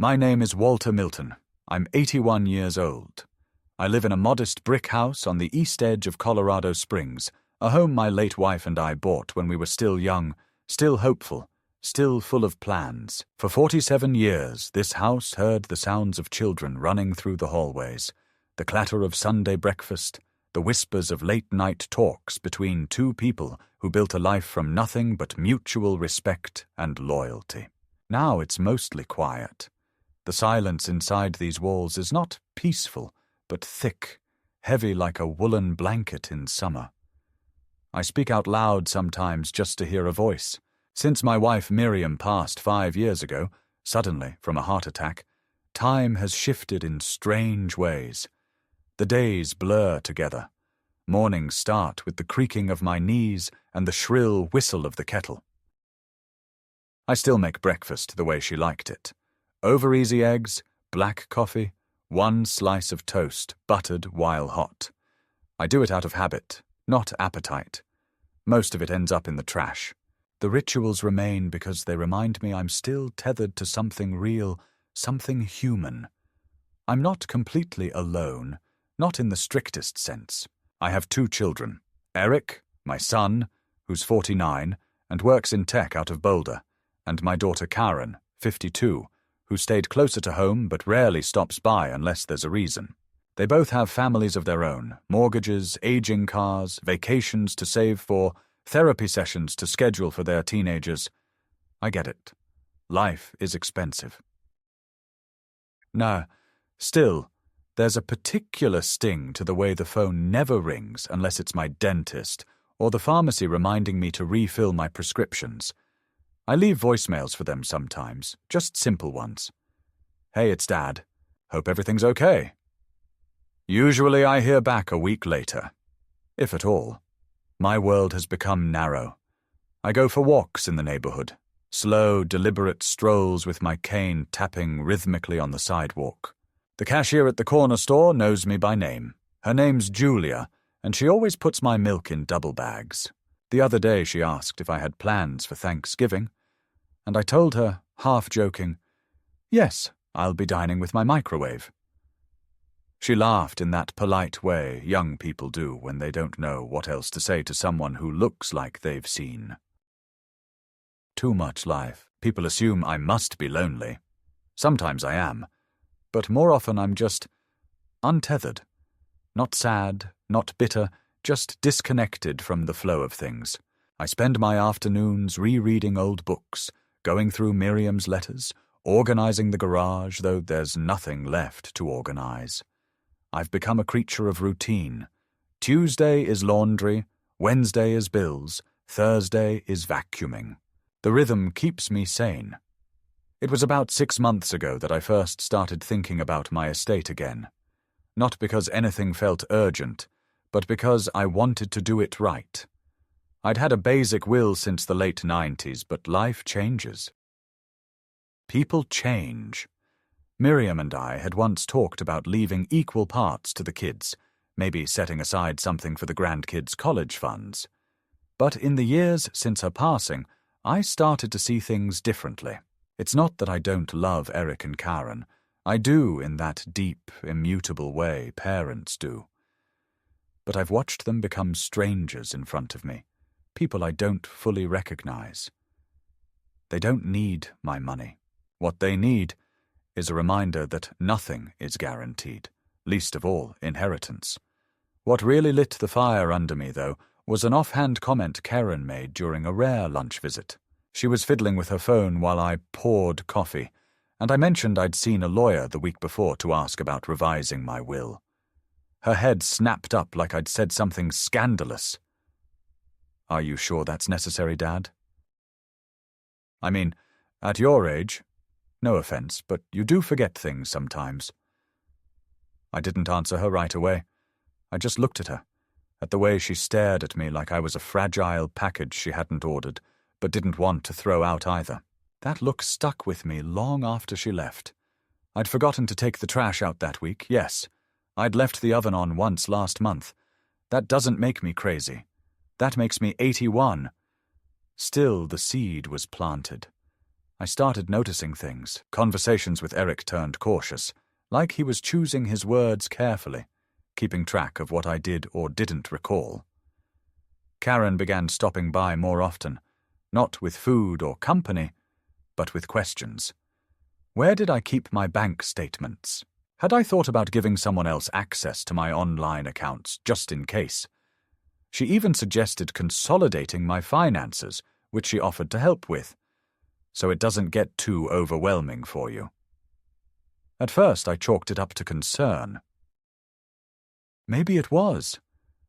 My name is Walter Milton. I'm 81 years old. I live in a modest brick house on the east edge of Colorado Springs, a home my late wife and I bought when we were still young, still hopeful, still full of plans. For 47 years, this house heard the sounds of children running through the hallways, the clatter of Sunday breakfast, the whispers of late-night talks between two people who built a life from nothing but mutual respect and loyalty. Now it's mostly quiet. The silence inside these walls is not peaceful, but thick, heavy like a woolen blanket in summer. I speak out loud sometimes just to hear a voice. Since my wife Miriam passed 5 years ago, suddenly from a heart attack, time has shifted in strange ways. The days blur together. Mornings start with the creaking of my knees and the shrill whistle of the kettle. I still make breakfast the way she liked it. Over-easy eggs, black coffee, 1 slice of toast, buttered while hot. I do it out of habit, not appetite. Most of it ends up in the trash. The rituals remain because they remind me I'm still tethered to something real, something human. I'm not completely alone, not in the strictest sense. I have 2 children, Eric, my son, who's 49, and works in tech out of Boulder, and my daughter Karen, 52, who stayed closer to home but rarely stops by unless there's a reason. They both have families of their own, mortgages, aging cars, vacations to save for, therapy sessions to schedule for their teenagers. I get it. Life is expensive. Now, still, there's a particular sting to the way the phone never rings unless it's my dentist or the pharmacy reminding me to refill my prescriptions. I leave voicemails for them sometimes, just simple ones. Hey, it's Dad. Hope everything's okay. Usually I hear back a week later, if at all. My world has become narrow. I go for walks in the neighborhood, slow, deliberate strolls with my cane tapping rhythmically on the sidewalk. The cashier at the corner store knows me by name. Her name's Julia, and she always puts my milk in double bags. The other day she asked if I had plans for Thanksgiving, and I told her, half joking, yes, I'll be dining with my microwave. She laughed in that polite way young people do when they don't know what else to say to someone who looks like they've seen. Too much life. People assume I must be lonely. Sometimes I am, but more often I'm just untethered. Not sad, not bitter, just disconnected from the flow of things. I spend my afternoons rereading old books, going through Miriam's letters, organizing the garage, though there's nothing left to organize. I've become a creature of routine. Tuesday is laundry, Wednesday is bills, Thursday is vacuuming. The rhythm keeps me sane. It was about 6 months ago that I first started thinking about my estate again. Not because anything felt urgent, but because I wanted to do it right. I'd had a basic will since the late 90s, but life changes. People change. Miriam and I had once talked about leaving equal parts to the kids, maybe setting aside something for the grandkids' college funds. But in the years since her passing, I started to see things differently. It's not that I don't love Eric and Karen. I do in that deep, immutable way parents do. But I've watched them become strangers in front of me, people I don't fully recognize. They don't need my money. What they need is a reminder that nothing is guaranteed, least of all inheritance. What really lit the fire under me, though, was an offhand comment Karen made during a rare lunch visit. She was fiddling with her phone while I poured coffee, and I mentioned I'd seen a lawyer the week before to ask about revising my will. Her head snapped up like I'd said something scandalous. Are you sure that's necessary, Dad? I mean, at your age, no offense, but you do forget things sometimes. I didn't answer her right away. I just looked at her, at the way she stared at me like I was a fragile package she hadn't ordered, but didn't want to throw out either. That look stuck with me long after she left. I'd forgotten to take the trash out that week, yes. I'd left the oven on once last month. That doesn't make me crazy. That makes me 81. Still, the seed was planted. I started noticing things. Conversations with Eric turned cautious, like he was choosing his words carefully, keeping track of what I did or didn't recall. Karen began stopping by more often, not with food or company, but with questions. Where did I keep my bank statements? Had I thought about giving someone else access to my online accounts, just in case? She even suggested consolidating my finances, which she offered to help with, so it doesn't get too overwhelming for you. At first, I chalked it up to concern. Maybe it was,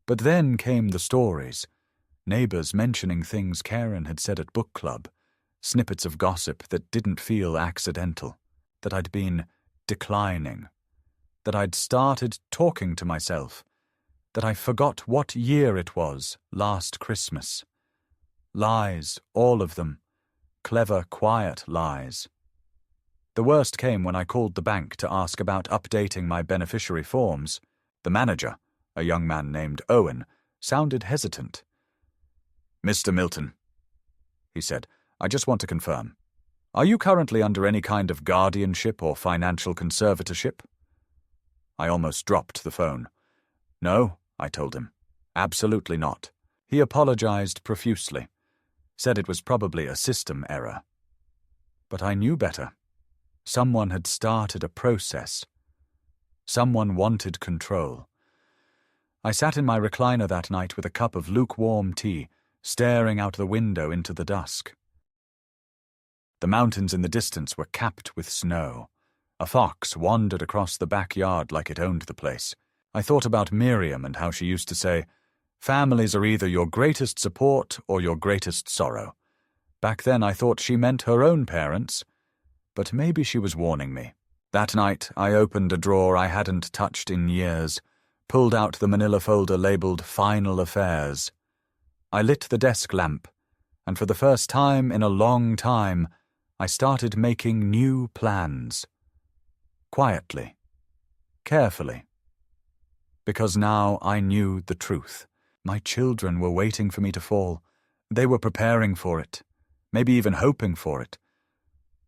but then came the stories. Neighbors mentioning things Karen had said at book club, snippets of gossip that didn't feel accidental, that I'd been declining, that I'd started talking to myself, that I forgot what year it was last Christmas. Lies, all of them. Clever, quiet lies. The worst came when I called the bank to ask about updating my beneficiary forms. The manager, a young man named Owen, sounded hesitant. "Mr. Milton," he said, "I just want to confirm. Are you currently under any kind of guardianship or financial conservatorship?" I almost dropped the phone. "No," I told him. "Absolutely not." He apologized profusely, said it was probably a system error. But I knew better. Someone had started a process. Someone wanted control. I sat in my recliner that night with a cup of lukewarm tea, staring out the window into the dusk. The mountains in the distance were capped with snow. A fox wandered across the backyard like it owned the place. I thought about Miriam and how she used to say, "Families are either your greatest support or your greatest sorrow." Back then I thought she meant her own parents, but maybe she was warning me. That night I opened a drawer I hadn't touched in years, pulled out the manila folder labeled Final Affairs. I lit the desk lamp, and for the first time in a long time, I started making new plans. Quietly, carefully. Because now I knew the truth. My children were waiting for me to fall. They were preparing for it, maybe even hoping for it.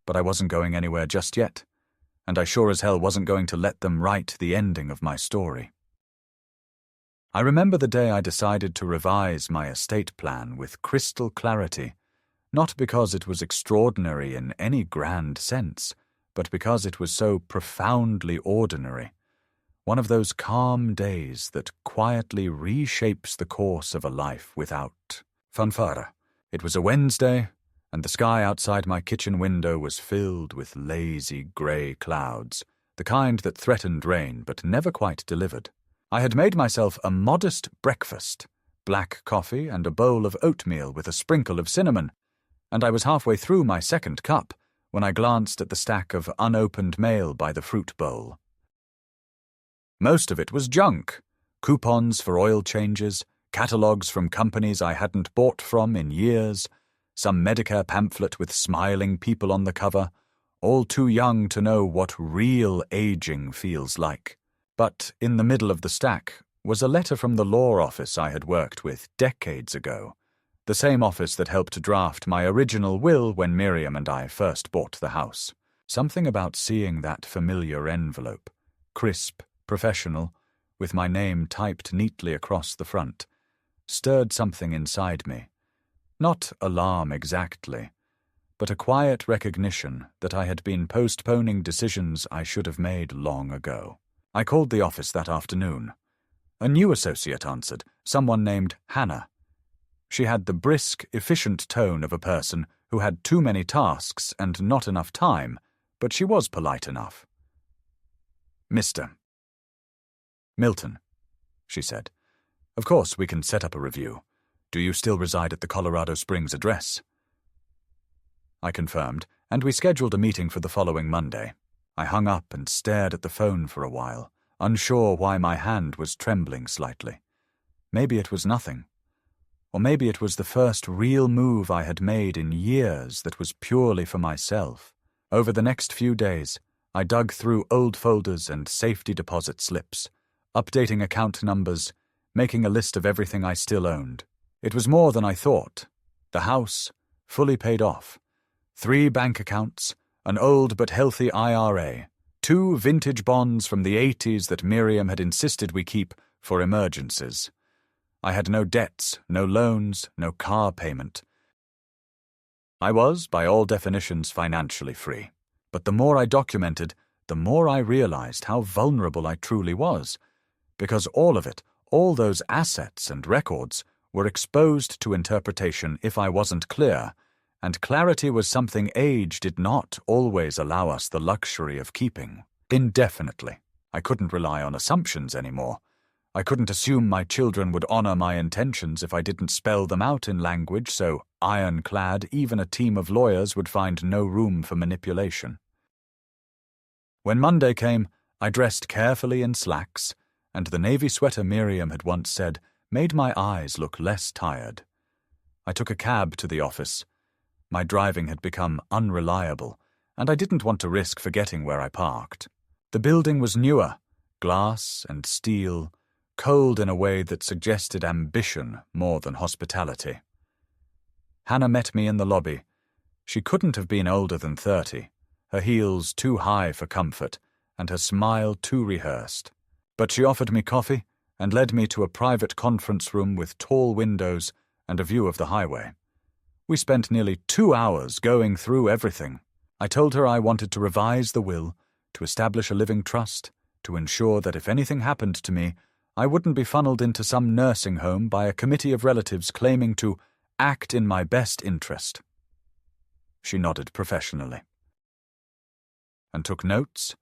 But I wasn't going anywhere just yet, and I sure as hell wasn't going to let them write the ending of my story. I remember the day I decided to revise my estate plan with crystal clarity, not because it was extraordinary in any grand sense, but because it was so profoundly ordinary. One of those calm days that quietly reshapes the course of a life without fanfare. It was a Wednesday, and the sky outside my kitchen window was filled with lazy grey clouds, the kind that threatened rain but never quite delivered. I had made myself a modest breakfast, black coffee and a bowl of oatmeal with a sprinkle of cinnamon, and I was halfway through my second cup when I glanced at the stack of unopened mail by the fruit bowl. Most of it was junk: coupons for oil changes, catalogues from companies I hadn't bought from in years, some Medicare pamphlet with smiling people on the cover, all too young to know what real aging feels like. But in the middle of the stack was a letter from the law office I had worked with decades ago, the same office that helped draft my original will when Miriam and I first bought the house. Something about seeing that familiar envelope, crisp, professional, with my name typed neatly across the front, stirred something inside me. Not alarm exactly, but a quiet recognition that I had been postponing decisions I should have made long ago. I called the office that afternoon. A new associate answered, someone named Hannah. She had the brisk, efficient tone of a person who had too many tasks and not enough time, but she was polite enough. "Mr. Milton," she said. "Of course we can set up a review. Do you still reside at the Colorado Springs address?" I confirmed, and we scheduled a meeting for the following Monday. I hung up and stared at the phone for a while, unsure why my hand was trembling slightly. Maybe it was nothing. Or maybe it was the first real move I had made in years that was purely for myself. Over the next few days, I dug through old folders and safety deposit slips, updating account numbers, making a list of everything I still owned. It was more than I thought. The house, fully paid off. 3 bank accounts, an old but healthy IRA, 2 vintage bonds from the 80s that Miriam had insisted we keep for emergencies. I had no debts, no loans, no car payment. I was, by all definitions, financially free. But the more I documented, the more I realized how vulnerable I truly was, because all of it, all those assets and records, were exposed to interpretation if I wasn't clear, and clarity was something age did not always allow us the luxury of keeping indefinitely. I couldn't rely on assumptions anymore. I couldn't assume my children would honor my intentions if I didn't spell them out in language so ironclad even a team of lawyers would find no room for manipulation. When Monday came, I dressed carefully in slacks, and the navy sweater Miriam had once said made my eyes look less tired. I took a cab to the office. My driving had become unreliable, and I didn't want to risk forgetting where I parked. The building was newer, glass and steel, cold in a way that suggested ambition more than hospitality. Hannah met me in the lobby. She couldn't have been older than 30, her heels too high for comfort, and her smile too rehearsed. But she offered me coffee and led me to a private conference room with tall windows and a view of the highway. We spent nearly 2 hours going through everything. I told her I wanted to revise the will, to establish a living trust, to ensure that if anything happened to me, I wouldn't be funneled into some nursing home by a committee of relatives claiming to act in my best interest. She nodded professionally and took notes,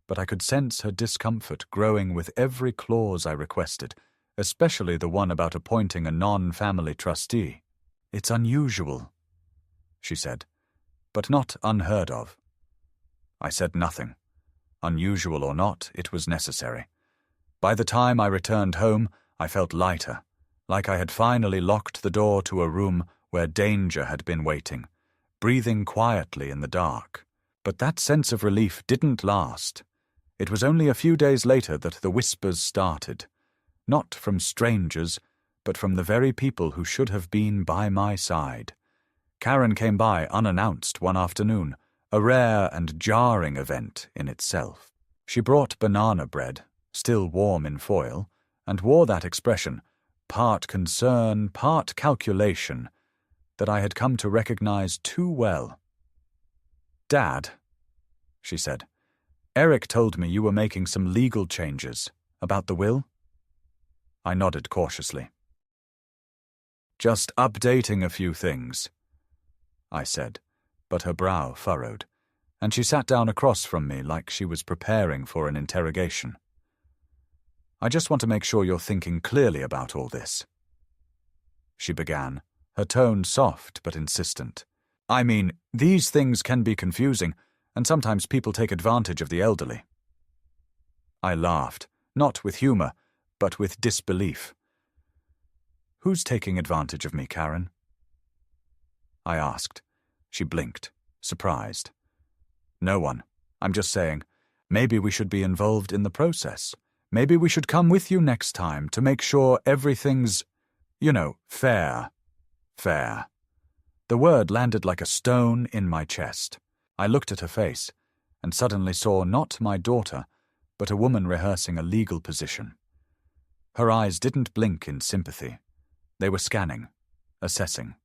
but I could sense her discomfort growing with every clause I requested, especially the one about appointing a non-family trustee. "It's unusual," she said, "but not unheard of." I said nothing. Unusual or not, it was necessary. By the time I returned home, I felt lighter, like I had finally locked the door to a room where danger had been waiting, breathing quietly in the dark. But that sense of relief didn't last. It was only a few days later that the whispers started, not from strangers, but from the very people who should have been by my side. Karen came by unannounced one afternoon, a rare and jarring event in itself. She brought banana bread, still warm in foil, and wore that expression, part concern, part calculation, that I had come to recognize too well. "Dad," she said, "Eric told me you were making some legal changes. About the will?" I nodded cautiously. "Just updating a few things," I said, but her brow furrowed, and she sat down across from me like she was preparing for an interrogation. "I just want to make sure you're thinking clearly about all this," she began, her tone soft but insistent. "I mean, these things can be confusing, and sometimes people take advantage of the elderly." I laughed, not with humor, but with disbelief. "Who's taking advantage of me, Karen?" I asked. She blinked, surprised. "No one. I'm just saying, maybe we should be involved in the process. Maybe we should come with you next time to make sure everything's, fair." Fair. The word landed like a stone in my chest. I looked at her face, and suddenly saw not my daughter, but a woman rehearsing a legal position. Her eyes didn't blink in sympathy. They were scanning, assessing.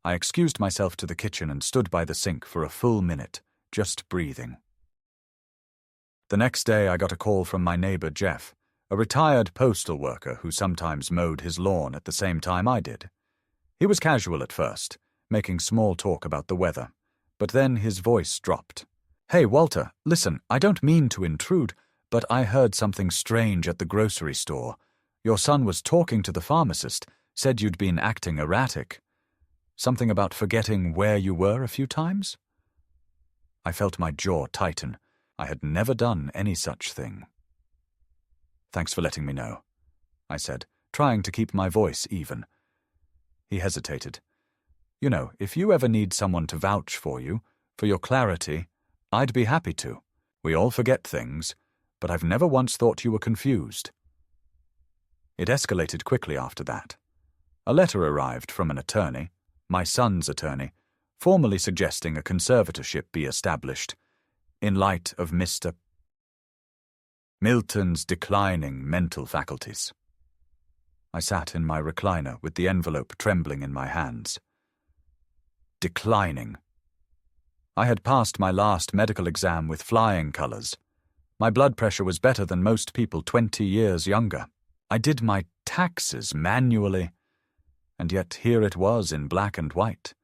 I excused myself to the kitchen and stood by the sink for a full minute, just breathing. The next day I got a call from my neighbor Jeff, a retired postal worker who sometimes mowed his lawn at the same time I did. He was casual at first, making small talk about the weather, but then his voice dropped. "Hey, Walter, listen, I don't mean to intrude, but I heard something strange at the grocery store. Your son was talking to the pharmacist, said you'd been acting erratic. Something about forgetting where you were a few times?" I felt my jaw tighten. I had never done any such thing. "Thanks for letting me know," I said, trying to keep my voice even. He hesitated. "If you ever need someone to vouch for you, for your clarity, I'd be happy to. We all forget things, but I've never once thought you were confused." It escalated quickly after that. A letter arrived from an attorney, my son's attorney, formally suggesting a conservatorship be established, in light of Mr. Milton's declining mental faculties. I sat in my recliner with the envelope trembling in my hands. Declining. I had passed my last medical exam with flying colours. My blood pressure was better than most people 20 years younger. I did my taxes manually, and yet here it was in black and white,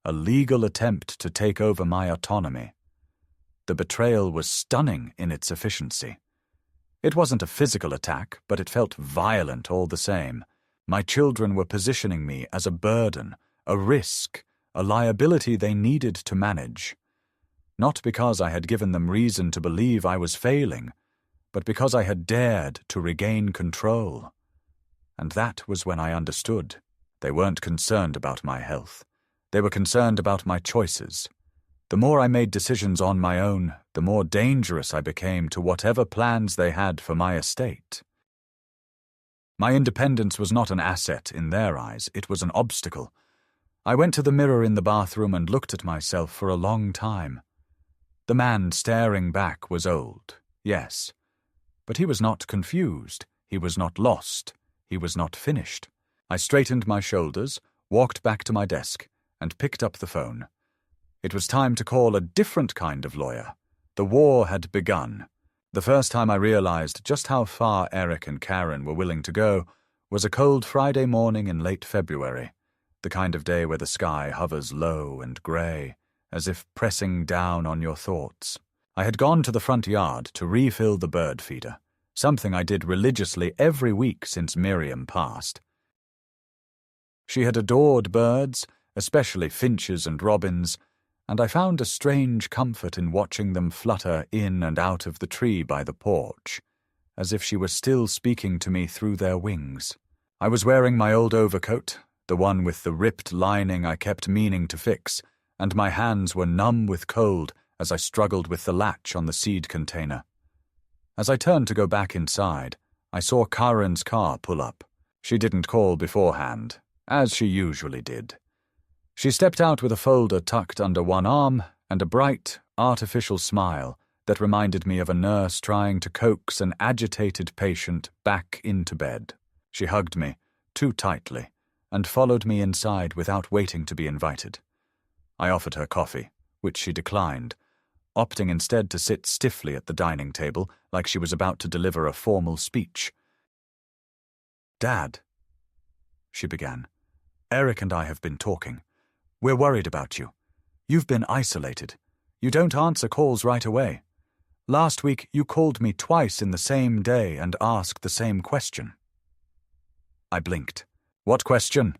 a legal attempt to take over my autonomy. The betrayal was stunning in its efficiency. It wasn't a physical attack, but it felt violent all the same. My children were positioning me as a burden, a risk, a liability they needed to manage. Not because I had given them reason to believe I was failing, but because I had dared to regain control. And that was when I understood. They weren't concerned about my health. They were concerned about my choices. The more I made decisions on my own, the more dangerous I became to whatever plans they had for my estate. My independence was not an asset in their eyes, it was an obstacle. I went to the mirror in the bathroom and looked at myself for a long time. The man staring back was old, yes, but he was not confused, he was not lost, he was not finished. I straightened my shoulders, walked back to my desk, and picked up the phone. It was time to call a different kind of lawyer. The war had begun. The first time I realized just how far Eric and Karen were willing to go was a cold Friday morning in late February, the kind of day where the sky hovers low and grey, as if pressing down on your thoughts. I had gone to the front yard to refill the bird feeder, something I did religiously every week since Miriam passed. She had adored birds, especially finches and robins, and I found a strange comfort in watching them flutter in and out of the tree by the porch, as if she were still speaking to me through their wings. I was wearing my old overcoat, the one with the ripped lining I kept meaning to fix, and my hands were numb with cold as I struggled with the latch on the seed container. As I turned to go back inside, I saw Karen's car pull up. She didn't call beforehand, as she usually did. She stepped out with a folder tucked under one arm and a bright, artificial smile that reminded me of a nurse trying to coax an agitated patient back into bed. She hugged me, too tightly, and followed me inside without waiting to be invited. I offered her coffee, which she declined, opting instead to sit stiffly at the dining table like she was about to deliver a formal speech. "Dad," she began, "Eric and I have been talking. We're worried about you. You've been isolated. You don't answer calls right away. Last week you called me twice in the same day and asked the same question." I blinked. "What question?"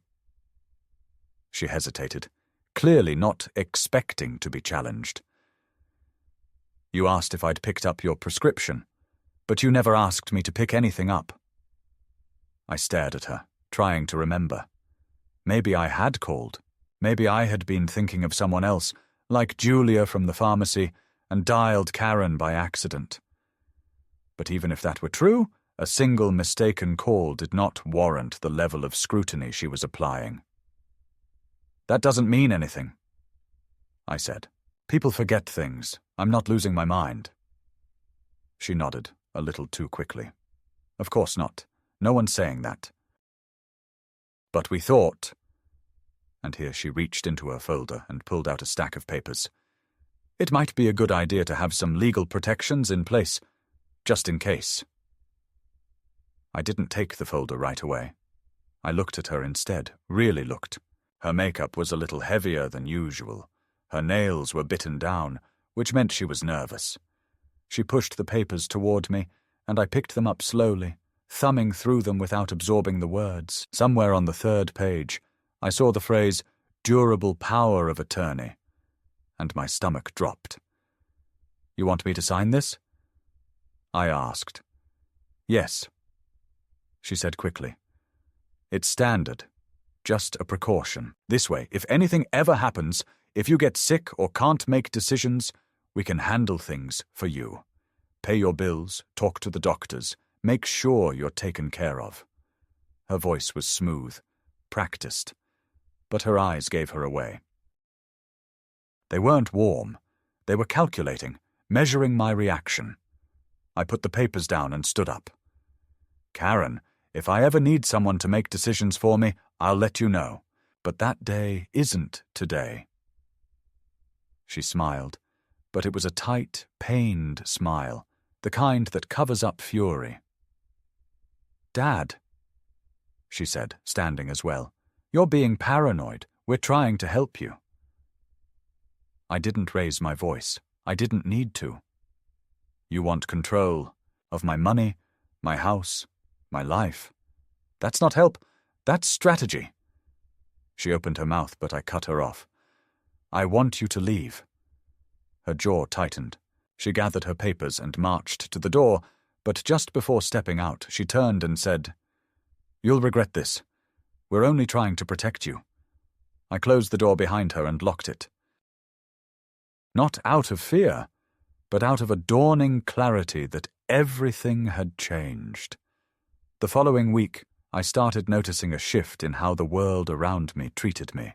She hesitated, clearly not expecting to be challenged. "You asked if I'd picked up your prescription, but you never asked me to pick anything up." I stared at her, trying to remember. Maybe I had called. Maybe I had been thinking of someone else, like Julia from the pharmacy, and dialed Karen by accident. But even if that were true, a single mistaken call did not warrant the level of scrutiny she was applying. "That doesn't mean anything," I said. "People forget things. I'm not losing my mind." She nodded, a little too quickly. "Of course not. No one's saying that. But we thought," and here she reached into her folder and pulled out a stack of papers, "it might be a good idea to have some legal protections in place, just in case." I didn't take the folder right away. I looked at her instead, really looked. Her makeup was a little heavier than usual. Her nails were bitten down, which meant she was nervous. She pushed the papers toward me, and I picked them up slowly, thumbing through them without absorbing the words. Somewhere on the third page, I saw the phrase, "durable power of attorney," and my stomach dropped. "You want me to sign this?" I asked. "Yes," she said quickly. "It's standard. Just a precaution. This way, if anything ever happens, if you get sick or can't make decisions, we can handle things for you. Pay your bills, talk to the doctors, make sure you're taken care of." Her voice was smooth, practiced, but her eyes gave her away. They weren't warm. They were calculating, measuring my reaction. I put the papers down and stood up. Karen, if I ever need someone to make decisions for me, I'll let you know. But that day isn't today. She smiled, but it was a tight, pained smile, the kind that covers up fury. Dad, she said, standing as well, you're being paranoid. We're trying to help you. I didn't raise my voice. I didn't need to. You want control of my money, my house, my life. That's not help. That's strategy. She opened her mouth, but I cut her off. I want you to leave. Her jaw tightened. She gathered her papers and marched to the door, but just before stepping out, she turned and said, You'll regret this. We're only trying to protect you. I closed the door behind her and locked it. Not out of fear, but out of a dawning clarity that everything had changed. The following week, I started noticing a shift in how the world around me treated me.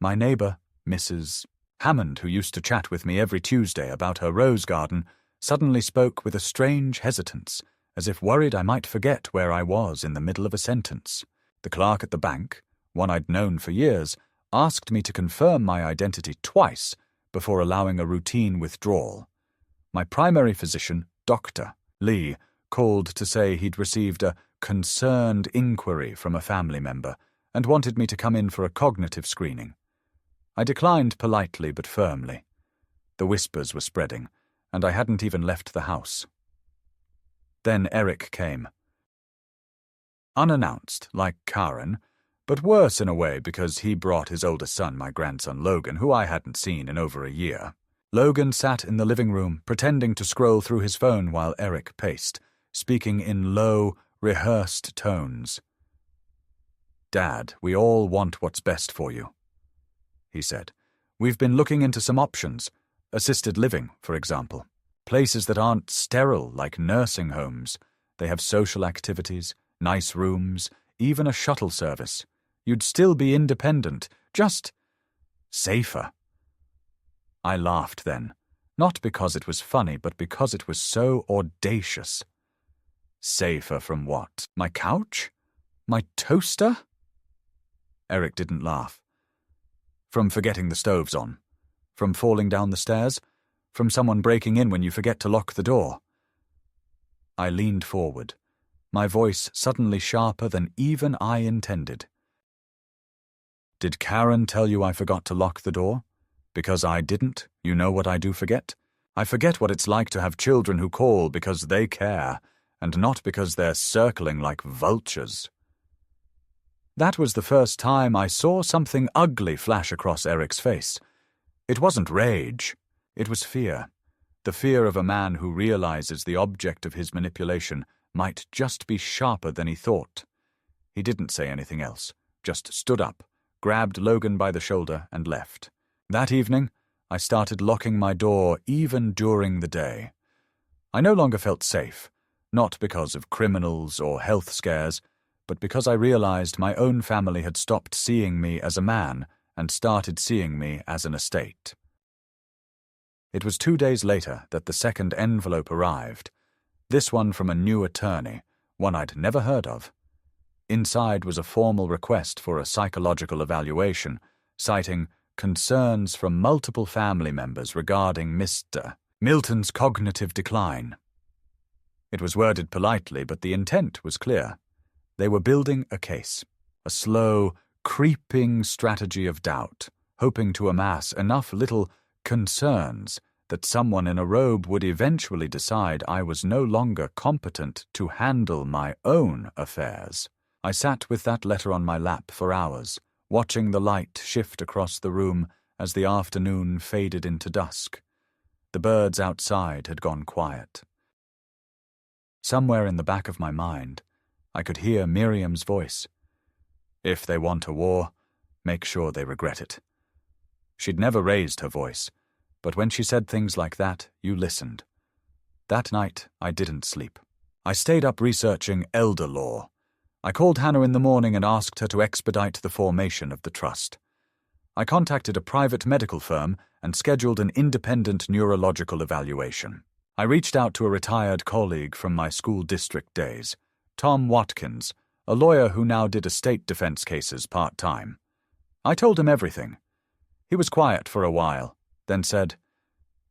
My neighbor, Mrs. Hammond, who used to chat with me every Tuesday about her rose garden, suddenly spoke with a strange hesitance, as if worried I might forget where I was in the middle of a sentence. The clerk at the bank, one I'd known for years, asked me to confirm my identity twice before allowing a routine withdrawal. My primary physician, Dr. Lee, called to say he'd received a concerned inquiry from a family member and wanted me to come in for a cognitive screening. I declined politely but firmly. The whispers were spreading, and I hadn't even left the house. Then Eric came. Unannounced, like Karen, but worse in a way because he brought his older son, my grandson Logan, who I hadn't seen in over a year. Logan sat in the living room, pretending to scroll through his phone while Eric paced, speaking in low, rehearsed tones. Dad, we all want what's best for you, he said. We've been looking into some options, assisted living, for example. Places that aren't sterile like nursing homes. They have social activities, nice rooms, even a shuttle service. You'd still be independent, just safer. I laughed then, not because it was funny, but because it was so audacious. Safer from what? My couch? My toaster? Eric didn't laugh. From forgetting the stoves on. From falling down the stairs. From someone breaking in when you forget to lock the door. I leaned forward, my voice suddenly sharper than even I intended. Did Karen tell you I forgot to lock the door? Because I didn't, you know what I do forget? I forget what it's like to have children who call because they care, and not because they're circling like vultures. That was the first time I saw something ugly flash across Eric's face. It wasn't rage. It was fear. The fear of a man who realizes the object of his manipulation might just be sharper than he thought. He didn't say anything else, just stood up, grabbed Logan by the shoulder, and left. That evening, I started locking my door even during the day. I no longer felt safe, not because of criminals or health scares, but because I realized my own family had stopped seeing me as a man and started seeing me as an estate. It was 2 days later that the second envelope arrived, this one from a new attorney, one I'd never heard of. Inside was a formal request for a psychological evaluation, citing concerns from multiple family members regarding Mr. Milton's cognitive decline. It was worded politely, but the intent was clear. They were building a case, a slow, creeping strategy of doubt, hoping to amass enough little concerns that someone in a robe would eventually decide I was no longer competent to handle my own affairs. I sat with that letter on my lap for hours, watching the light shift across the room as the afternoon faded into dusk. The birds outside had gone quiet. Somewhere in the back of my mind, I could hear Miriam's voice. If they want a war, make sure they regret it. She'd never raised her voice, but when she said things like that, you listened. That night, I didn't sleep. I stayed up researching elder law. I called Hannah in the morning and asked her to expedite the formation of the trust. I contacted a private medical firm and scheduled an independent neurological evaluation. I reached out to a retired colleague from my school district days, Tom Watkins, a lawyer who now did estate defense cases part-time. I told him everything. He was quiet for a while, then said,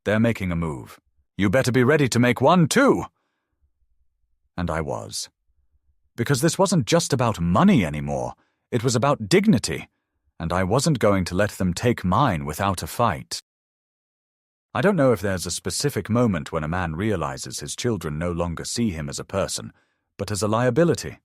"They're making a move. You better be ready to make one too." And I was. Because this wasn't just about money anymore, it was about dignity, and I wasn't going to let them take mine without a fight. I don't know if there's a specific moment when a man realizes his children no longer see him as a person, but as a liability.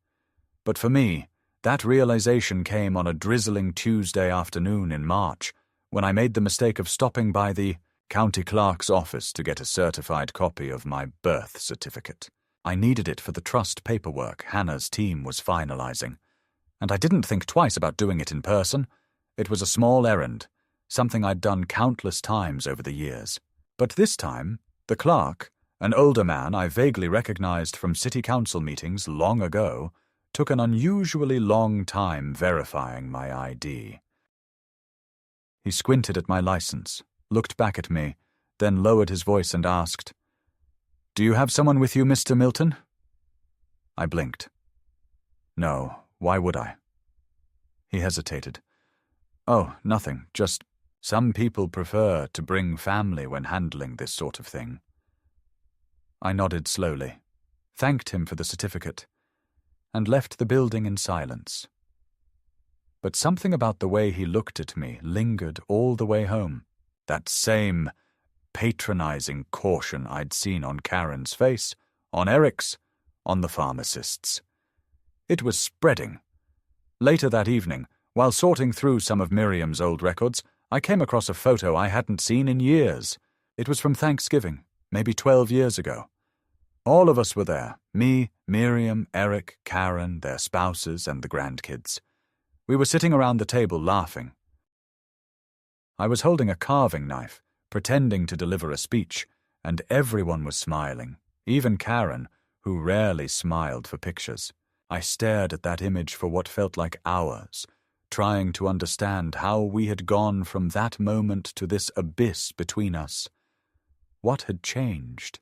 But for me, that realization came on a drizzling Tuesday afternoon in March, when I made the mistake of stopping by the county clerk's office to get a certified copy of my birth certificate. I needed it for the trust paperwork Hannah's team was finalizing, and I didn't think twice about doing it in person. It was a small errand, something I'd done countless times over the years. But this time, the clerk, an older man I vaguely recognized from city council meetings long ago, took an unusually long time verifying my ID. He squinted at my license, looked back at me, then lowered his voice and asked, "Do you have someone with you, Mr. Milton?" I blinked. "No, why would I?" He hesitated. "Oh, nothing, just some people prefer to bring family when handling this sort of thing." I nodded slowly, thanked him for the certificate, and left the building in silence. But something about the way he looked at me lingered all the way home. That same patronizing caution I'd seen on Karen's face, on Eric's, on the pharmacist's. It was spreading. Later that evening, while sorting through some of Miriam's old records, I came across a photo I hadn't seen in years. It was from Thanksgiving, maybe 12 years ago. All of us were there, me, Miriam, Eric, Karen, their spouses, and the grandkids. We were sitting around the table laughing. I was holding a carving knife, pretending to deliver a speech, and everyone was smiling, even Karen, who rarely smiled for pictures. I stared at that image for what felt like hours, trying to understand how we had gone from that moment to this abyss between us. What had changed?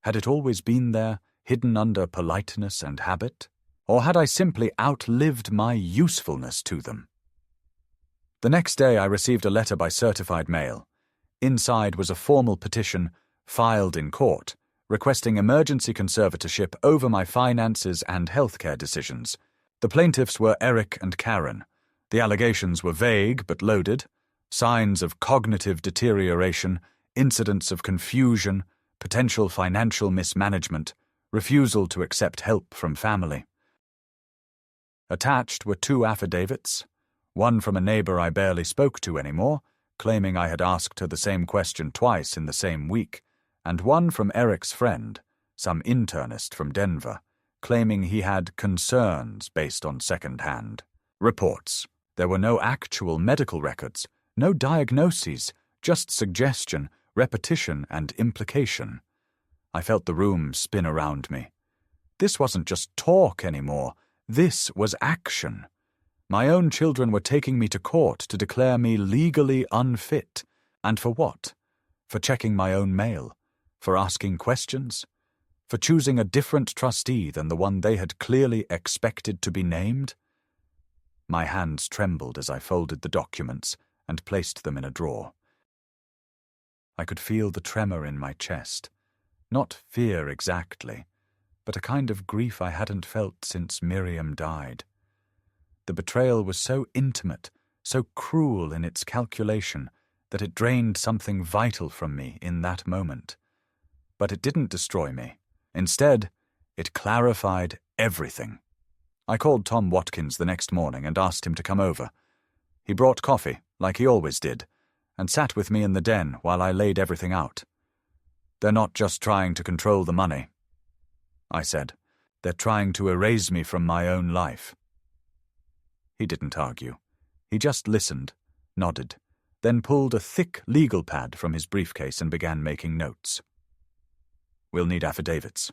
Had it always been there, hidden under politeness and habit? Or had I simply outlived my usefulness to them? The next day I received a letter by certified mail. Inside was a formal petition, filed in court, requesting emergency conservatorship over my finances and healthcare decisions. The plaintiffs were Eric and Karen. The allegations were vague but loaded. Signs of cognitive deterioration, incidents of confusion, potential financial mismanagement, refusal to accept help from family. Attached were 2 affidavits, one from a neighbor I barely spoke to anymore, claiming I had asked her the same question twice in the same week, and one from Eric's friend, some internist from Denver, claiming he had concerns based on second-hand reports. There were no actual medical records, no diagnoses, just suggestion, repetition, and implication. I felt the room spin around me. This wasn't just talk anymore. This was action. My own children were taking me to court to declare me legally unfit. And for what? For checking my own mail? For asking questions? For choosing a different trustee than the one they had clearly expected to be named? My hands trembled as I folded the documents and placed them in a drawer. I could feel the tremor in my chest. Not fear exactly, but a kind of grief I hadn't felt since Miriam died. The betrayal was so intimate, so cruel in its calculation, that it drained something vital from me in that moment. But it didn't destroy me. Instead, it clarified everything. I called Tom Watkins the next morning and asked him to come over. He brought coffee, like he always did, and sat with me in the den while I laid everything out. "They're not just trying to control the money," I said. "They're trying to erase me from my own life." He didn't argue. He just listened, nodded, then pulled a thick legal pad from his briefcase and began making notes. "We'll need affidavits,"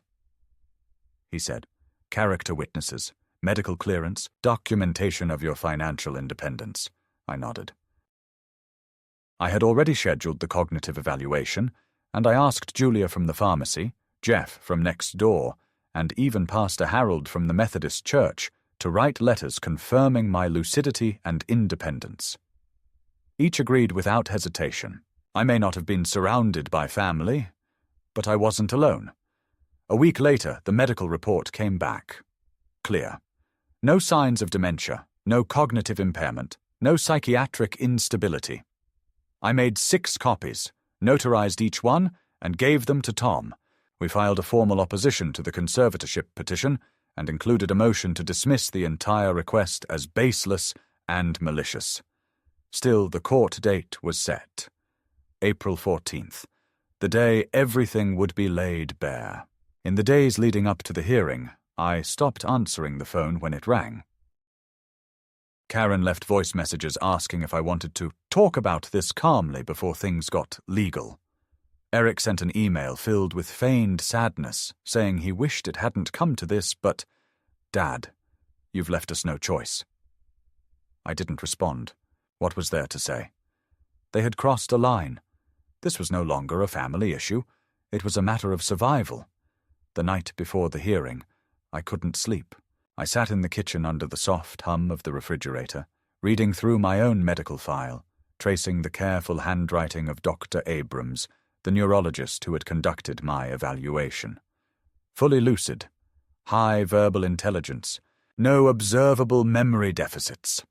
he said. "Character witnesses, medical clearance, documentation of your financial independence." I nodded. I had already scheduled the cognitive evaluation, and I asked Julia from the pharmacy, Jeff from next door, and even Pastor Harold from the Methodist Church to write letters confirming my lucidity and independence. Each agreed without hesitation. I may not have been surrounded by family, but I wasn't alone. A week later, the medical report came back. Clear. No signs of dementia, no cognitive impairment, no psychiatric instability. I made 6 copies, notarized each one, and gave them to Tom. We filed a formal opposition to the conservatorship petition and included a motion to dismiss the entire request as baseless and malicious. Still, the court date was set. April 14th, the day everything would be laid bare. In the days leading up to the hearing, I stopped answering the phone when it rang. Karen left voice messages asking if I wanted to talk about this calmly before things got legal. Eric sent an email filled with feigned sadness, saying he wished it hadn't come to this, but, Dad, you've left us no choice. I didn't respond. What was there to say? They had crossed a line. This was no longer a family issue. It was a matter of survival. The night before the hearing, I couldn't sleep. I sat in the kitchen under the soft hum of the refrigerator, reading through my own medical file, tracing the careful handwriting of Dr. Abrams, the neurologist who had conducted my evaluation. Fully lucid, high verbal intelligence, no observable memory deficits.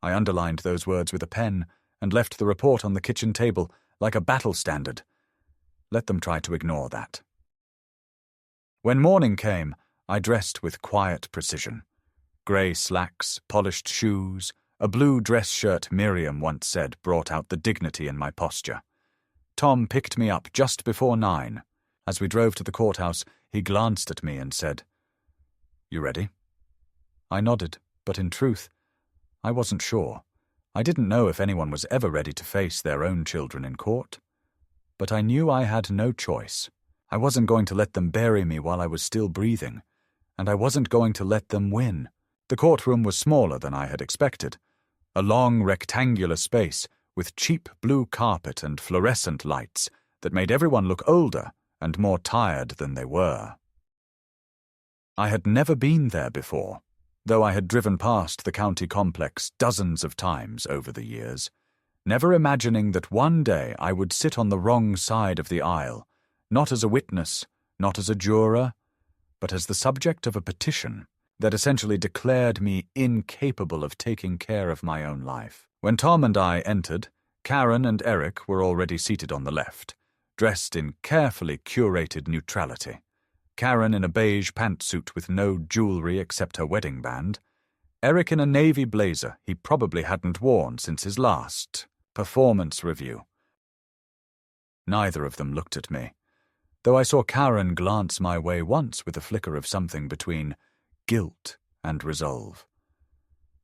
I underlined those words with a pen and left the report on the kitchen table like a battle standard. Let them try to ignore that. When morning came, I dressed with quiet precision. Grey slacks, polished shoes, a blue dress shirt Miriam once said brought out the dignity in my posture. Tom picked me up just before 9. As we drove to the courthouse, he glanced at me and said, "You ready?" I nodded, but in truth, I wasn't sure. I didn't know if anyone was ever ready to face their own children in court. But I knew I had no choice. I wasn't going to let them bury me while I was still breathing, and I wasn't going to let them win. The courtroom was smaller than I had expected. A long rectangular space with cheap blue carpet and fluorescent lights that made everyone look older and more tired than they were. I had never been there before, though I had driven past the county complex dozens of times over the years, never imagining that one day I would sit on the wrong side of the aisle, not as a witness, not as a juror, but as the subject of a petition that essentially declared me incapable of taking care of my own life. When Tom and I entered, Karen and Eric were already seated on the left, dressed in carefully curated neutrality. Karen in a beige pantsuit with no jewelry except her wedding band, Eric in a navy blazer he probably hadn't worn since his last performance review. Neither of them looked at me, though I saw Karen glance my way once with a flicker of something between guilt and resolve.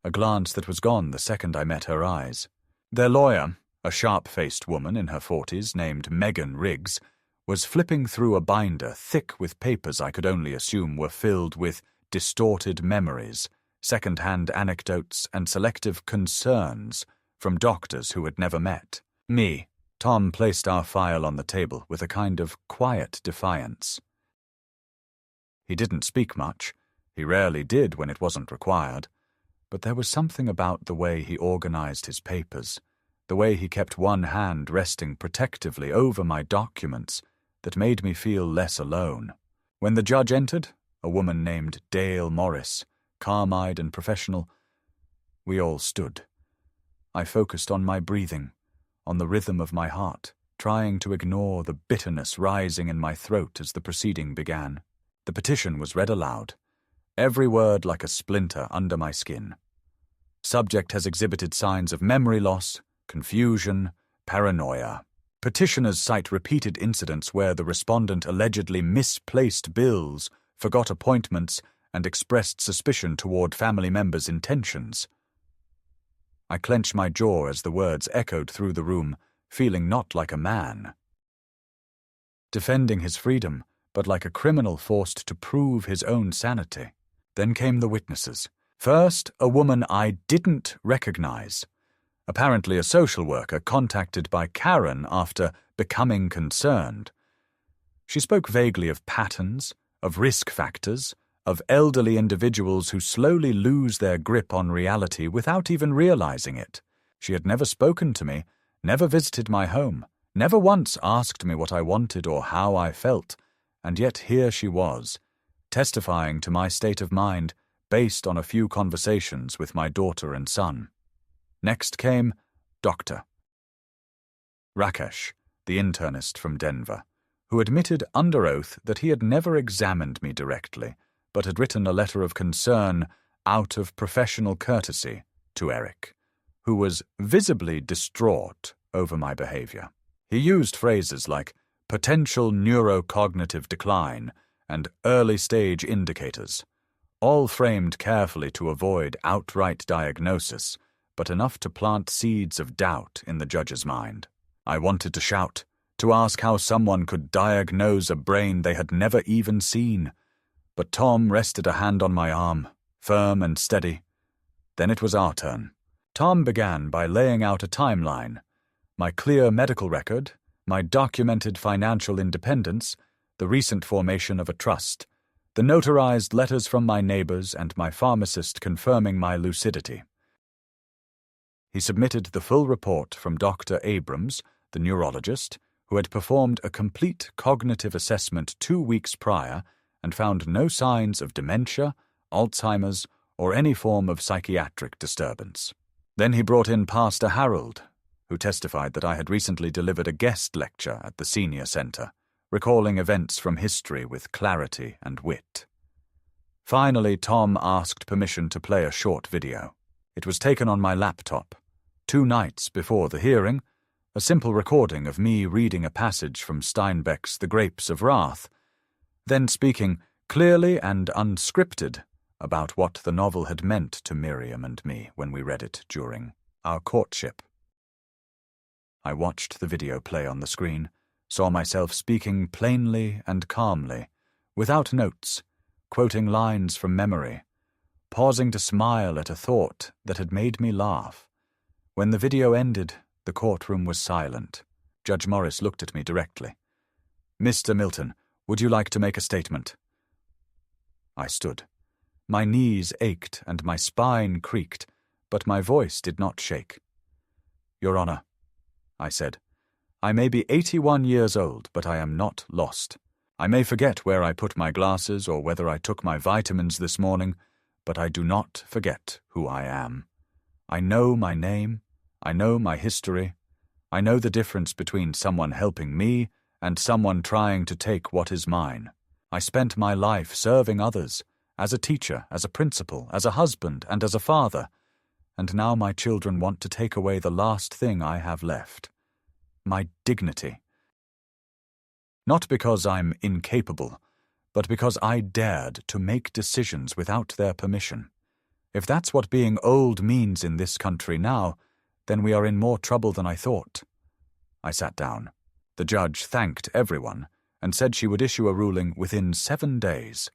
A glance that was gone the second I met her eyes. Their lawyer, a sharp-faced woman in her 40s named Megan Riggs, was flipping through a binder thick with papers I could only assume were filled with distorted memories, second-hand anecdotes, and selective concerns from doctors who had never met me. Tom placed our file on the table with a kind of quiet defiance. He didn't speak much. He rarely did when it wasn't required. But there was something about the way he organized his papers, the way he kept one hand resting protectively over my documents, that made me feel less alone. When the judge entered, a woman named Dale Morris, calm-eyed and professional, we all stood. I focused on my breathing, on the rhythm of my heart, trying to ignore the bitterness rising in my throat as the proceeding began. The petition was read aloud, every word like a splinter under my skin. Subject has exhibited signs of memory loss, confusion, paranoia. Petitioners cite repeated incidents where the respondent allegedly misplaced bills, forgot appointments, and expressed suspicion toward family members' intentions. I clenched my jaw as the words echoed through the room, feeling not like a man defending his freedom, but like a criminal forced to prove his own sanity. Then came the witnesses. First, a woman I didn't recognize. apparently a social worker contacted by Karen after becoming concerned. She spoke vaguely of patterns, of risk factors, of elderly individuals who slowly lose their grip on reality without even realizing it. She had never spoken to me, never visited my home, never once asked me what I wanted or how I felt, and yet here she was, testifying to my state of mind based on a few conversations with my daughter and son. Next came Dr. Rakesh, the internist from Denver, who admitted under oath that he had never examined me directly, but had written a letter of concern out of professional courtesy to Eric, who was visibly distraught over my behavior. He used phrases like potential neurocognitive decline and early-stage indicators, all framed carefully to avoid outright diagnosis, but enough to plant seeds of doubt in the judge's mind. I wanted to shout, to ask how someone could diagnose a brain they had never even seen, but Tom rested a hand on my arm, firm and steady. Then it was our turn. Tom began by laying out a timeline, my clear medical record, my documented financial independence, the recent formation of a trust, the notarized letters from my neighbors and my pharmacist confirming my lucidity. He submitted the full report from Dr. Abrams, the neurologist, who had performed a complete cognitive assessment 2 weeks prior and found no signs of dementia, Alzheimer's, or any form of psychiatric disturbance. Then he brought in Pastor Harold, who testified that I had recently delivered a guest lecture at the senior center, recalling events from history with clarity and wit. Finally, Tom asked permission to play a short video. It was taken on my laptop, 2 nights before the hearing, a simple recording of me reading a passage from Steinbeck's The Grapes of Wrath, then speaking clearly and unscripted about what the novel had meant to Miriam and me when we read it during our courtship. I watched the video play on the screen, saw myself speaking plainly and calmly, without notes, quoting lines from memory, pausing to smile at a thought that had made me laugh. When the video ended, the courtroom was silent. Judge Morris looked at me directly. "Mr. Milton, would you like to make a statement?" I stood. My knees ached and my spine creaked, but my voice did not shake. "Your Honor," I said, "I may be 81 years old, but I am not lost. I may forget where I put my glasses or whether I took my vitamins this morning, but I do not forget who I am. I know my name, I know my history, I know the difference between someone helping me and someone trying to take what is mine. I spent my life serving others, as a teacher, as a principal, as a husband, and as a father, and now my children want to take away the last thing I have left, my dignity. Not because I'm incapable, but because I dared to make decisions without their permission. If that's what being old means in this country now, then we are in more trouble than I thought." I sat down. The judge thanked everyone and said she would issue a ruling within 7 days.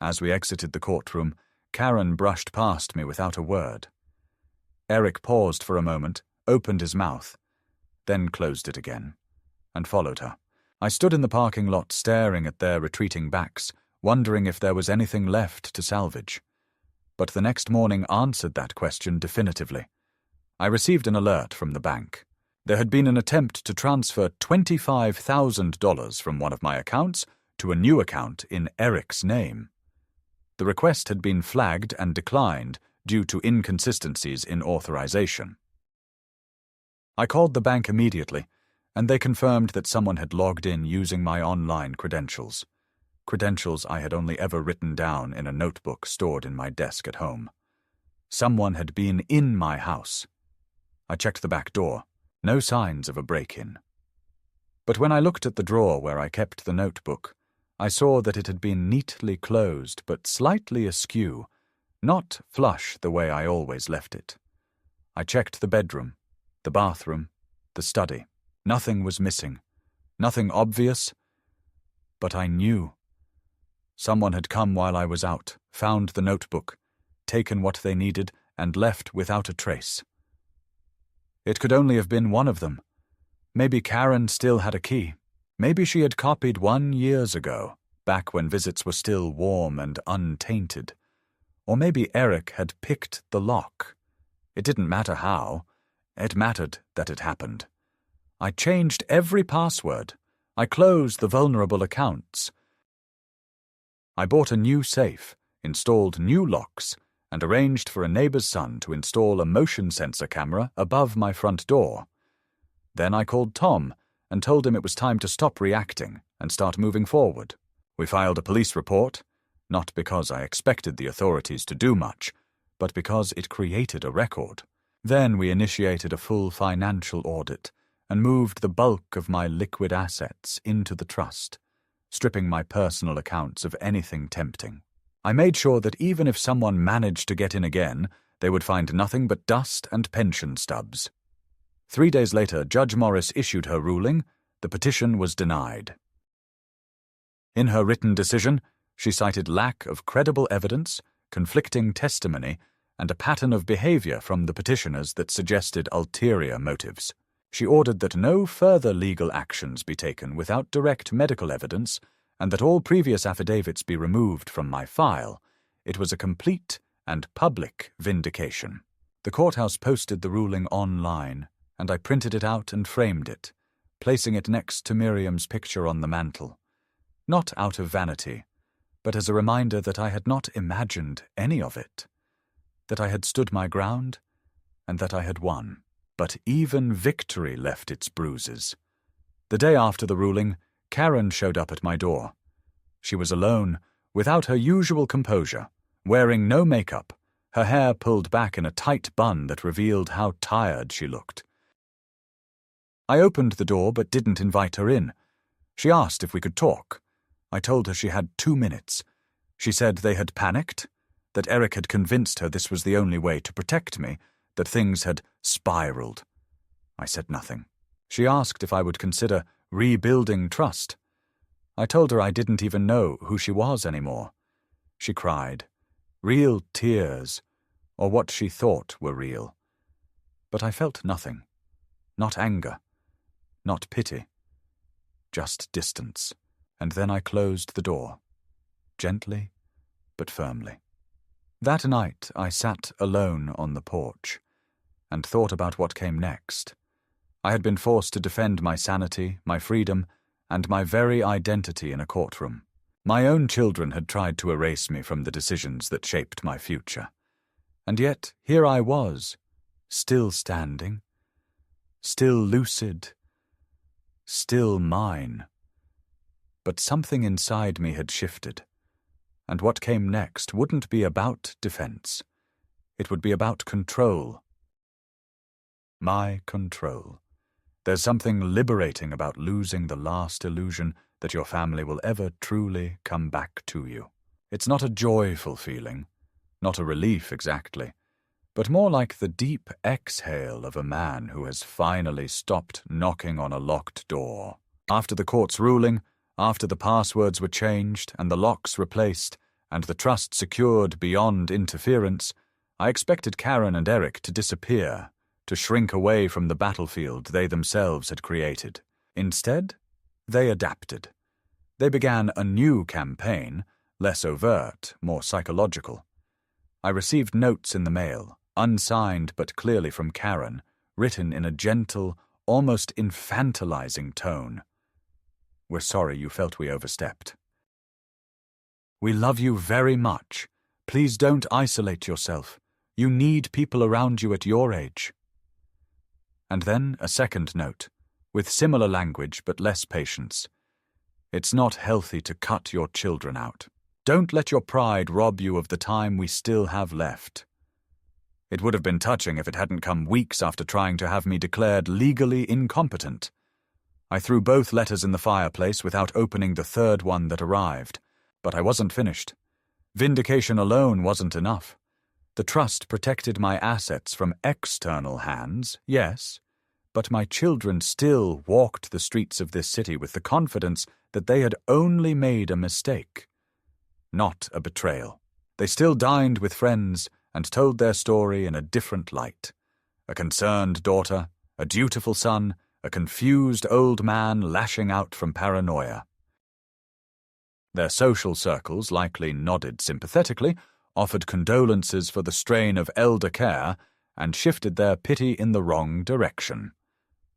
As we exited the courtroom, Karen brushed past me without a word. Eric paused for a moment, opened his mouth, then closed it again, and followed her. I stood in the parking lot staring at their retreating backs, wondering if there was anything left to salvage. But the next morning answered that question definitively. I received an alert from the bank. There had been an attempt to transfer $25,000 from one of my accounts to a new account in Eric's name. The request had been flagged and declined due to inconsistencies in authorization. I called the bank immediately, and they confirmed that someone had logged in using my online credentials I had only ever written down in a notebook stored in my desk at home. Someone had been in my house. I checked the back door. No signs of a break-in. But when I looked at the drawer where I kept the notebook, I saw that it had been neatly closed but slightly askew, not flush the way I always left it. I checked the bedroom, the bathroom, the study. Nothing was missing. Nothing obvious. But I knew. Someone had come while I was out, found the notebook, taken what they needed, and left without a trace. It could only have been one of them. Maybe Karen still had a key. Maybe she had copied 1 year ago, back when visits were still warm and untainted. Or maybe Eric had picked the lock. It didn't matter how. It mattered that it happened. I changed every password. I closed the vulnerable accounts. I bought a new safe, installed new locks, and arranged for a neighbor's son to install a motion sensor camera above my front door. Then I called Tom and told him it was time to stop reacting and start moving forward. We filed a police report, not because I expected the authorities to do much, but because it created a record. Then we initiated a full financial audit and moved the bulk of my liquid assets into the trust, stripping my personal accounts of anything tempting. I made sure that even if someone managed to get in again, they would find nothing but dust and pension stubs. 3 days later, Judge Morris issued her ruling. The petition was denied. In her written decision, she cited lack of credible evidence, conflicting testimony, and a pattern of behavior from the petitioners that suggested ulterior motives. She ordered that no further legal actions be taken without direct medical evidence and that all previous affidavits be removed from my file. It was a complete and public vindication. The courthouse posted the ruling online, and I printed it out and framed it, placing it next to Miriam's picture on the mantel. Not out of vanity, but as a reminder that I had not imagined any of it, that I had stood my ground, and that I had won. But even victory left its bruises. The day after the ruling, Karen showed up at my door. She was alone, without her usual composure, wearing no makeup, her hair pulled back in a tight bun that revealed how tired she looked. I opened the door but didn't invite her in. She asked if we could talk. I told her she had 2 minutes. She said they had panicked, that Eric had convinced her this was the only way to protect me, that things had spiraled. I said nothing. She asked if I would consider rebuilding trust. I told her I didn't even know who she was anymore. She cried. Real tears, or what she thought were real. But I felt nothing. Not anger. Not pity. Just distance. And then I closed the door. Gently, but firmly. That night I sat alone on the porch and thought about what came next. I had been forced to defend my sanity, my freedom, and my very identity in a courtroom. My own children had tried to erase me from the decisions that shaped my future. And yet here I was, still standing, still lucid, still mine. But something inside me had shifted, and what came next wouldn't be about defense. It would be about control. My control. There's something liberating about losing the last illusion that your family will ever truly come back to you. It's not a joyful feeling, not a relief exactly, but more like the deep exhale of a man who has finally stopped knocking on a locked door. After the court's ruling, after the passwords were changed and the locks replaced and the trust secured beyond interference, I expected Karen and Eric to disappear, to shrink away from the battlefield they themselves had created. Instead, they adapted. They began a new campaign, less overt, more psychological. I received notes in the mail, unsigned but clearly from Karen, written in a gentle, almost infantilizing tone. We're sorry you felt we overstepped. We love you very much. Please don't isolate yourself. You need people around you at your age. And then a second note, with similar language but less patience. It's not healthy to cut your children out. Don't let your pride rob you of the time we still have left. It would have been touching if it hadn't come weeks after trying to have me declared legally incompetent. I threw both letters in the fireplace without opening the third one that arrived, but I wasn't finished. Vindication alone wasn't enough. The trust protected my assets from external hands, yes, but my children still walked the streets of this city with the confidence that they had only made a mistake, not a betrayal. They still dined with friends and told their story in a different light. A concerned daughter, a dutiful son, a confused old man lashing out from paranoia. Their social circles likely nodded sympathetically, offered condolences for the strain of elder care, and shifted their pity in the wrong direction.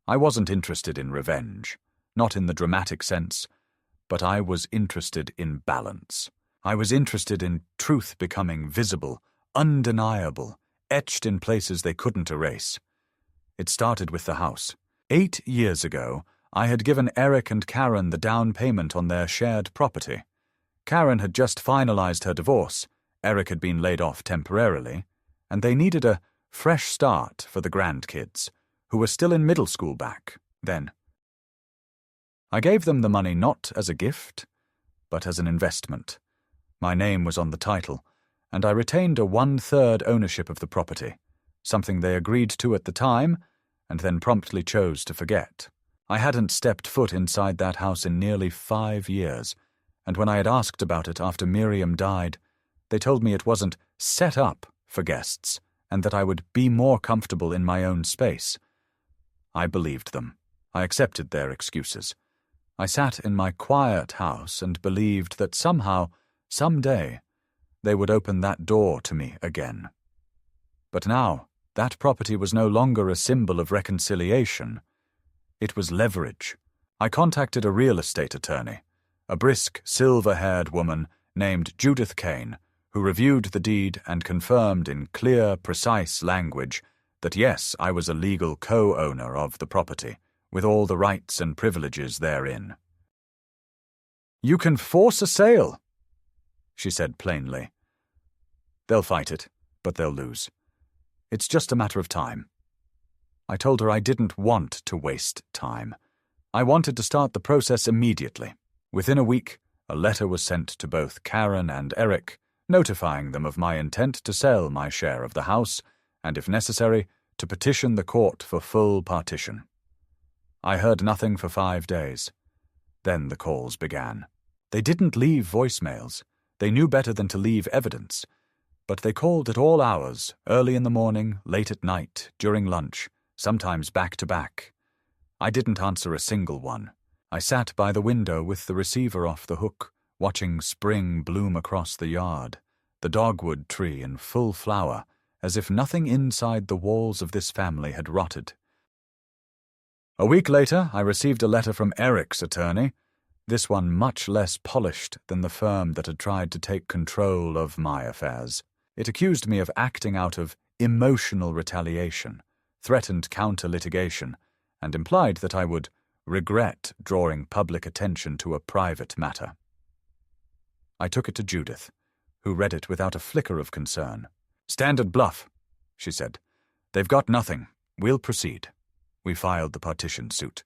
I wasn't interested in revenge, not in the dramatic sense, but I was interested in balance. I was interested in truth becoming visible, undeniable, etched in places they couldn't erase. It started with the house. 8 years ago, I had given Eric and Karen the down payment on their shared property. Karen had just finalized her divorce, Eric had been laid off temporarily, and they needed a fresh start for the grandkids, who were still in middle school back then. I gave them the money not as a gift, but as an investment. My name was on the title, and I retained a 1/3 ownership of the property, something they agreed to at the time, and then promptly chose to forget. I hadn't stepped foot inside that house in nearly 5 years, and when I had asked about it after Miriam died, they told me it wasn't set up for guests, and that I would be more comfortable in my own space. I believed them. I accepted their excuses. I sat in my quiet house and believed that somehow, someday, they would open that door to me again. But now, that property was no longer a symbol of reconciliation. It was leverage. I contacted a real estate attorney, a brisk, silver-haired woman named Judith Kane, who reviewed the deed and confirmed in clear, precise language that yes, I was a legal co-owner of the property, with all the rights and privileges therein. "You can force a sale," she said plainly. "They'll fight it, but they'll lose. It's just a matter of time." I told her I didn't want to waste time. I wanted to start the process immediately. Within a week, a letter was sent to both Karen and Eric, notifying them of my intent to sell my share of the house, and if necessary, to petition the court for full partition. I heard nothing for 5 days. Then the calls began. They didn't leave voicemails. They knew better than to leave evidence. But they called at all hours, early in the morning, late at night, during lunch, sometimes back to back. I didn't answer a single one. I sat by the window with the receiver off the hook, watching spring bloom across the yard, the dogwood tree in full flower, as if nothing inside the walls of this family had rotted. A week later, I received a letter from Eric's attorney, this one much less polished than the firm that had tried to take control of my affairs. It accused me of acting out of emotional retaliation, threatened counter-litigation, and implied that I would regret drawing public attention to a private matter. I took it to Judith, who read it without a flicker of concern. "Standard bluff," she said. "They've got nothing. We'll proceed." We filed the partition suit.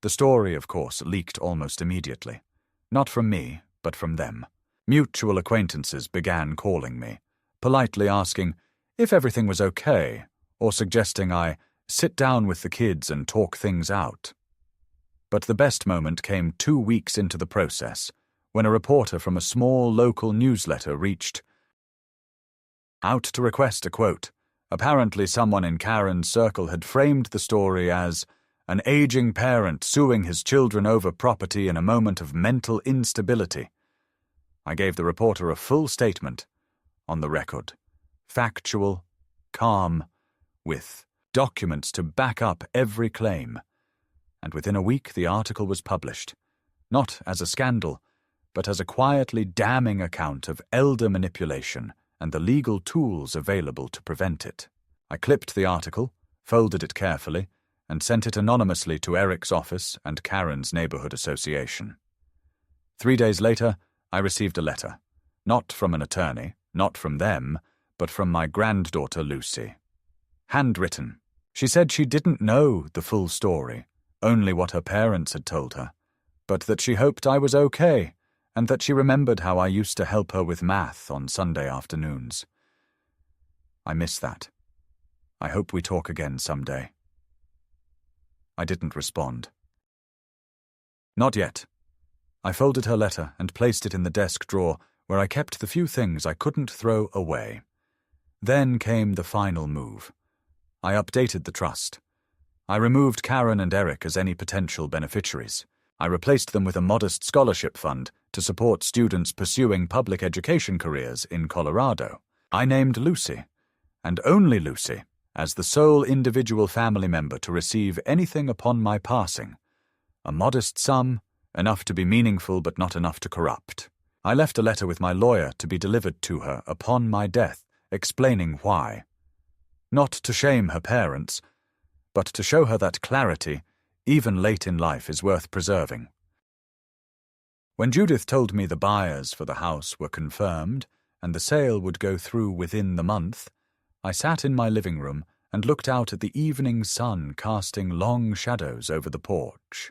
The story, of course, leaked almost immediately. Not from me, but from them. Mutual acquaintances began calling me, politely asking if everything was okay, or suggesting I sit down with the kids and talk things out. But the best moment came 2 weeks into the process, when a reporter from a small local newsletter reached out to request a quote. Apparently someone in Karen's circle had framed the story as an aging parent suing his children over property in a moment of mental instability. I gave the reporter a full statement, on the record, factual, calm, with documents to back up every claim. And within a week the article was published, not as a scandal, but as a quietly damning account of elder manipulation and the legal tools available to prevent it. I clipped the article, folded it carefully, and sent it anonymously to Eric's office and Karen's neighborhood association. 3 days later, I received a letter, not from an attorney, not from them, but from my granddaughter Lucy. Handwritten. She said she didn't know the full story, only what her parents had told her, but that she hoped I was okay, and that she remembered how I used to help her with math on Sunday afternoons. I miss that. I hope we talk again someday. I didn't respond. Not yet. I folded her letter and placed it in the desk drawer where I kept the few things I couldn't throw away. Then came the final move. I updated the trust. I removed Karen and Eric as any potential beneficiaries. I replaced them with a modest scholarship fund to support students pursuing public education careers in Colorado. I named Lucy, and only Lucy, as the sole individual family member to receive anything upon my passing. A modest sum, enough to be meaningful but not enough to corrupt. I left a letter with my lawyer to be delivered to her upon my death, explaining why. Not to shame her parents, but to show her that clarity, even late in life, is worth preserving. When Judith told me the buyers for the house were confirmed and the sale would go through within the month, I sat in my living room and looked out at the evening sun casting long shadows over the porch.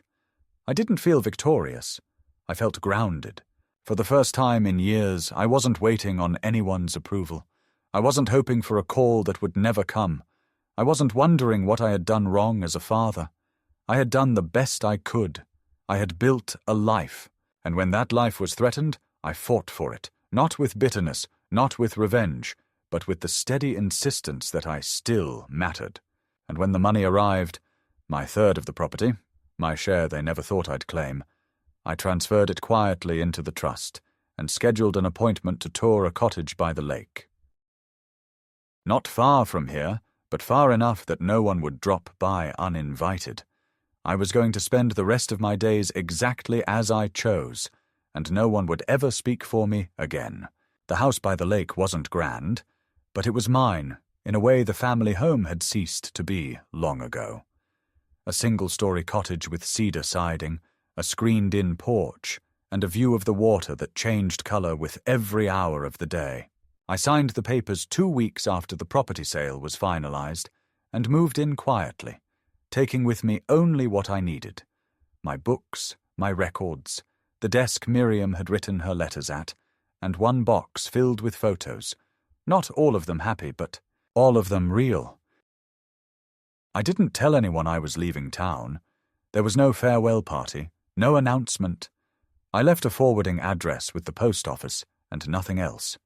I didn't feel victorious. I felt grounded. For the first time in years, I wasn't waiting on anyone's approval. I wasn't hoping for a call that would never come. I wasn't wondering what I had done wrong as a father. I had done the best I could. I had built a life, and when that life was threatened, I fought for it, not with bitterness, not with revenge, but with the steady insistence that I still mattered. And when the money arrived, my third of the property, my share they never thought I'd claim, I transferred it quietly into the trust and scheduled an appointment to tour a cottage by the lake. Not far from here, but far enough that no one would drop by uninvited. I was going to spend the rest of my days exactly as I chose, and no one would ever speak for me again. The house by the lake wasn't grand, but it was mine, in a way the family home had ceased to be long ago. A single-story cottage with cedar siding, a screened-in porch, and a view of the water that changed color with every hour of the day. I signed the papers 2 weeks after the property sale was finalized and moved in quietly, taking with me only what I needed: my books, my records, the desk Miriam had written her letters at, and one box filled with photos, not all of them happy, but all of them real. I didn't tell anyone I was leaving town. There was no farewell party, no announcement. I left a forwarding address with the post office and nothing else.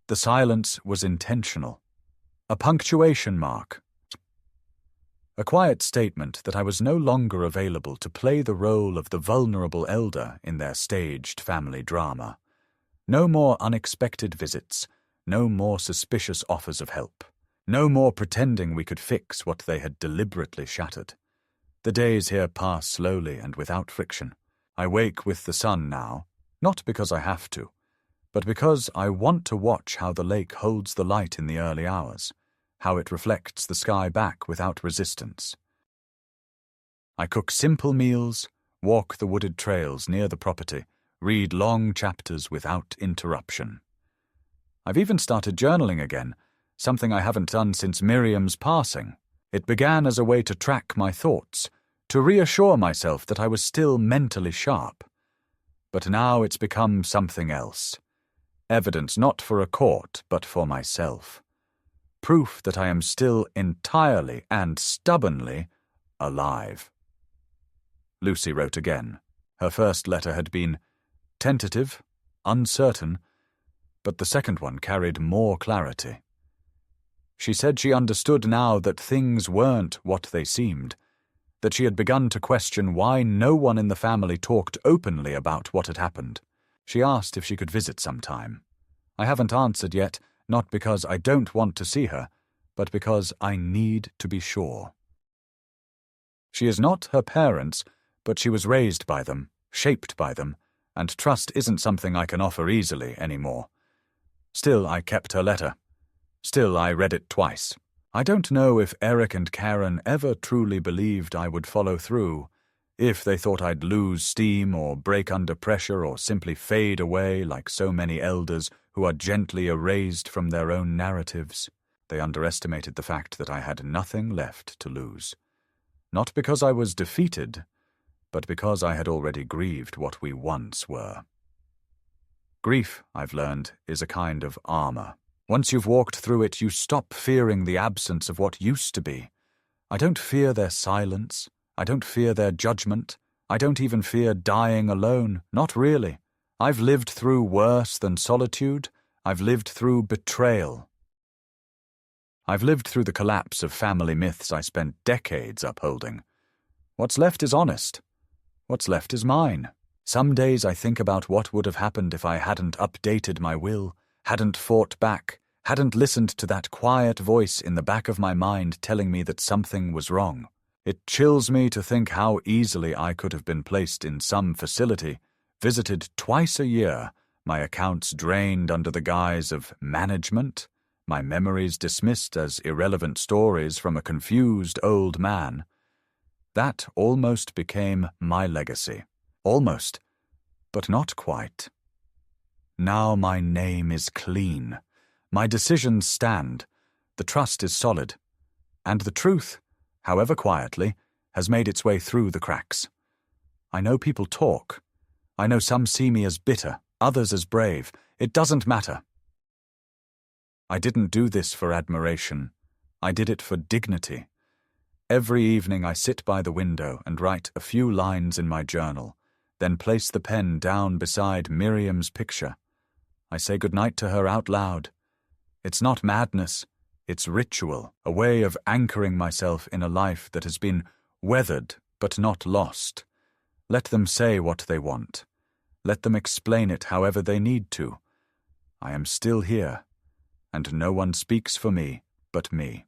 The silence was intentional. A punctuation mark. A quiet statement that I was no longer available to play the role of the vulnerable elder in their staged family drama. No more unexpected visits, no more suspicious offers of help, no more pretending we could fix what they had deliberately shattered. The days here pass slowly and without friction. I wake with the sun now, not because I have to, but because I want to watch how the lake holds the light in the early hours, how it reflects the sky back without resistance. I cook simple meals, walk the wooded trails near the property, read long chapters without interruption. I've even started journaling again, something I haven't done since Miriam's passing. It began as a way to track my thoughts, to reassure myself that I was still mentally sharp. But now it's become something else. Evidence not for a court, but for myself. Proof that I am still entirely and stubbornly alive. Lucy wrote again. Her first letter had been tentative, uncertain, but the second one carried more clarity. She said she understood now that things weren't what they seemed, that she had begun to question why no one in the family talked openly about what had happened. She asked if she could visit sometime. I haven't answered yet, not because I don't want to see her, but because I need to be sure. She is not her parents, but she was raised by them, shaped by them, and trust isn't something I can offer easily anymore. Still, I kept her letter. Still, I read it twice. I don't know if Eric and Karen ever truly believed I would follow through, if they thought I'd lose steam or break under pressure or simply fade away like so many elders who are gently erased from their own narratives. They underestimated the fact that I had nothing left to lose. Not because I was defeated, but because I had already grieved what we once were. Grief, I've learned, is a kind of armor. Once you've walked through it, you stop fearing the absence of what used to be. I don't fear their silence. I don't fear their judgment. I don't even fear dying alone. Not really. I've lived through worse than solitude. I've lived through betrayal. I've lived through the collapse of family myths I spent decades upholding. What's left is honest. What's left is mine. Some days I think about what would have happened if I hadn't updated my will, hadn't fought back, hadn't listened to that quiet voice in the back of my mind telling me that something was wrong. It chills me to think how easily I could have been placed in some facility, visited twice a year, my accounts drained under the guise of management, my memories dismissed as irrelevant stories from a confused old man. That almost became my legacy. Almost, but not quite. Now my name is clean. My decisions stand. The trust is solid. And the truth, however quietly, has made its way through the cracks. I know people talk. I know some see me as bitter, others as brave. It doesn't matter. I didn't do this for admiration. I did it for dignity. Every evening I sit by the window and write a few lines in my journal, then place the pen down beside Miriam's picture. I say goodnight to her out loud. It's not madness, it's ritual, a way of anchoring myself in a life that has been weathered but not lost. Let them say what they want. Let them explain it however they need to. I am still here, and no one speaks for me but me.